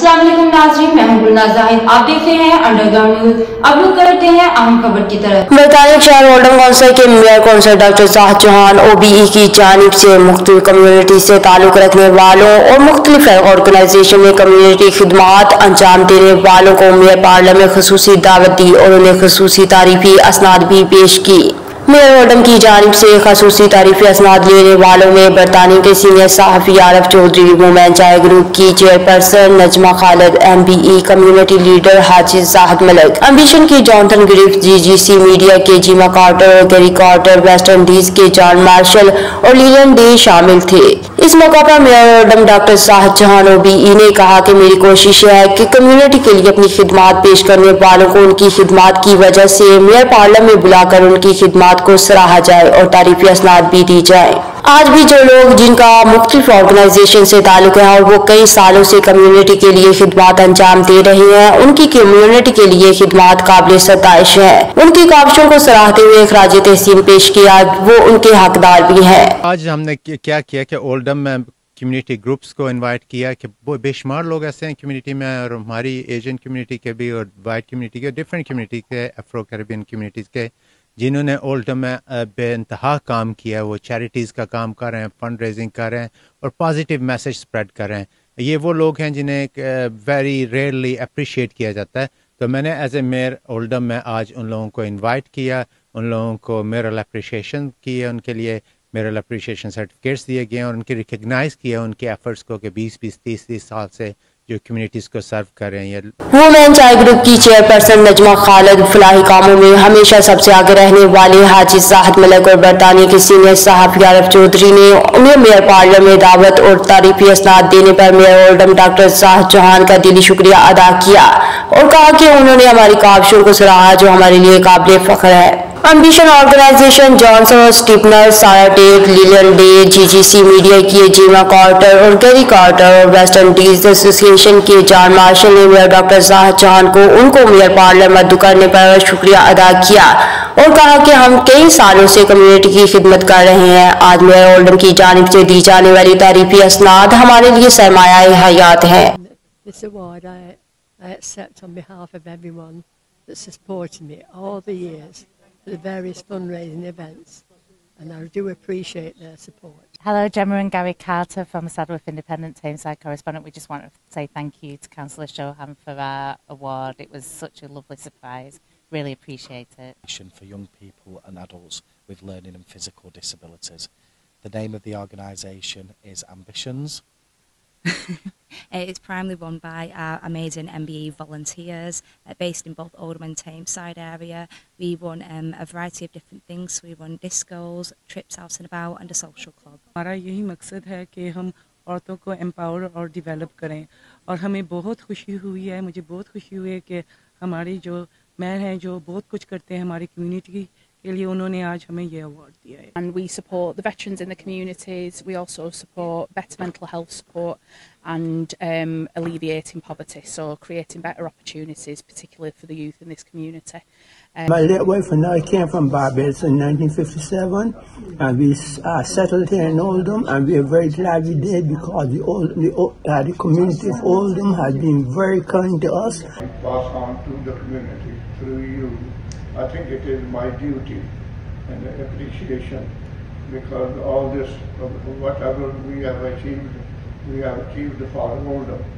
अस्सलाम वालेकुम नाज़रीन, मैं हूं गुलनाज़ जाहिद। आप देख रहे हैं अंडरग्राउंड न्यूज। अब लोग करते हैं अहम खबर की तरफ। बरतानिया शहर ओल्डम काउंसिल के mayor council doctor साहद Chauhan OBE की जानिब से मुख्तलिफ कम्युनिटी से ताल्लुक रखने वालों और मुख्तलिफ ऑर्गेनाइजेशन में कम्युनिटी खिदमात अंजाम देने वालों को मेयर पार्लियामेंट में खसूसी दावत दी और उन्हें खसूसी तारीफी असनाद भी पेश की। मेयर ओल्डम की जानिब से खसूसी तारीफी असनाद लेने वालों में बरतानिया के सीनियर सहाफ़ी आरफ चौधरी, वुमेन चाय ग्रुप की chairperson Najma Khalid, MBE community leader Haji Zahid Malik, ambition की जॉनथन ग्रिफ्ट, GGC मीडिया के जीमा कार्टर और गैरी कार्टर, वेस्ट इंडीज के जॉन मार्शल और लीलन डे शामिल थे। इस मौका पर mayor Oldham doctor साहद Chauhan OBE ने कहा कि मेरी कोशिश है कि कम्युनिटी के लिए अपनी खिदमात पेश करने वालों को उनकी खिदमात की वजह से मेयर पार्लियामेंट में बुलाकर उनकी खिदमात को सराहा जाए और तारीफी असनाद भी दी जाए। आज भी जो लोग जिनका मुख्तलिफ ऑर्गेनाइजेशन से ताल्लुक है और वो कई सालों से कम्युनिटी के लिए खिदमात अंजाम दे रहे हैं, उनकी कम्युनिटी के लिए खिदमात काबिल सताइश है। उनकी काविशों को सराहते हुए खराज तहसीन पेश किया, वो उनके हकदार भी हैं। आज हमने क्या किया कि ओल्डम में कम्युनिटी ग्रुप्स को इनवाइट किया कि वो बेशुमार लोग ऐसे हैं कम्युनिटी में, और हमारी एशियन कम्युनिटी के भी और वाइट कम्युनिटी के, डिफरेंट कम्युनिटी के, अफ्रो कैरेबियन कम्युनिटीज़ के, जिन्होंने ओल्डम में बेइंतहा काम किया। वो चैरिटीज़ का काम कर रहे हैं, फंड रेजिंग कर रहे हैं और पॉजिटिव मैसेज स्प्रेड कर रहे हैं। ये वो लोग हैं जिन्हें वेरी रेयरली अप्रिशिएट किया जाता है। तो मैंने एज ए मेयर ओल्डम में आज उन लोगों को इनवाइट किया, उन लोगों को मेरल अप्रिशिएशन की है, उनके लिए मेरल अप्रिशिएशन सर्टिफिकेट्स दिए गए और उनकी रिकग्नाइज किया उनके एफर्ट्स को कि 20-20, 30-30 साल से जो कम्युनिटीज़ को सर्व कर रहे हैं। वुमेन चाय ग्रुप की चेयरपर्सन नजमा खालिद, फलाही कामों में हमेशा सबसे आगे रहने वाले हाजी जाहिद मलिक और बरतानिया के सीनियर सहाफ़ी आरफ चौधरी ने उन्हें मेयर पार्लियामेंट में दावत और तारीफी असनाद देने पर मेयर ओल्डम डॉक्टर साहद चौहान का दिली शुक्रिया अदा किया और कहा कि उन्होंने हमारी काविशों को सराहा जो हमारे लिए काबिल फख्र है। एम्बिशन ऑर्गेनाइजेशन, जॉनसन स्टीपनर, सारा टेक, लीलन डे, GGC मीडिया की जीमा कार्टर और गैरी कार्टर और वेस्ट इंडीज एसोसिएशन के जॉन मार्शल ने मेयर डॉक्टर साहद चौहान को उनको मेयर पार्लियामेंट मद्दू करने पर शुक्रिया अदा किया और कहा कि हम कई सालों से कम्युनिटी की खिदमत कर रहे हैं। आज मेयर ओल्डम की जानिब से दी जाने वाली तारीफी असनाद हमारे लिए सरमाया हयात है। This award I accept on behalf of everyone that supported me all the years for the various fundraising events, and I do appreciate their support. Hello, Gemma and Gary Carter from Saddleworth Independent Tameside correspondent. We just want to say thank you to Councillor Shoham for our award. It was such a lovely surprise. Really appreciate it. For young people and adults with learning and physical disabilities. The name of the organisation is Ambitions. It's primarily run by our amazing MBE volunteers based in both Oldham and Tameside area. We run a variety of different things. We run discos, trips out and about, and a social club. हमारा यही मकसद है कि हम औरतों को empower और develop करें, और हमें बहुत खुशी हुई है, मुझे बहुत खुशी हुई है कि हमारी जो मेयर हैं जो बहुत कुछ करते हैं हमारी कम्युनिटी के लिए, उन्होंने आज हमें ये अवार्ड दिया है। And we support the veterans in the communities. We also support better mental health support and alleviating poverty, so creating better opportunities, particularly for the youth in this community. My late wife and I came from Barbados in 1957, and we settled here in Oldham, and we are very glad we did because the community of Oldham has been very kind to us. Pass on to the community through you. I think it is my duty and appreciation, because all this, whatever we have achieved for Oldham.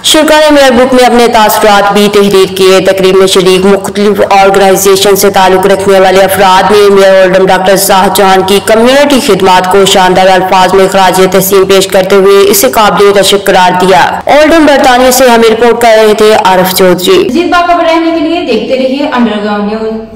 शुरा ने mayor book में अपने तासुरात भी तहरीर किए। तकरीब में शरीक मुख्तलिफ ऑर्गेनाइजेशन से ताल्लुक रखने वाले अफराद ने मेयर ओल्डम डॉक्टर साहद चौहान की कम्युनिटी खिदमात को शानदार अल्फाज में खराज तहसीन पेश करते हुए इसे काबिल तशक्कुर करार दिया। ओल्डम बरतानिया से हमें रिपोर्ट कर रहे थे आरफ चौधरी। मज़ीद बाखबर रहने के लिए देखते रहिए अंडरग्राउंड न्यूज।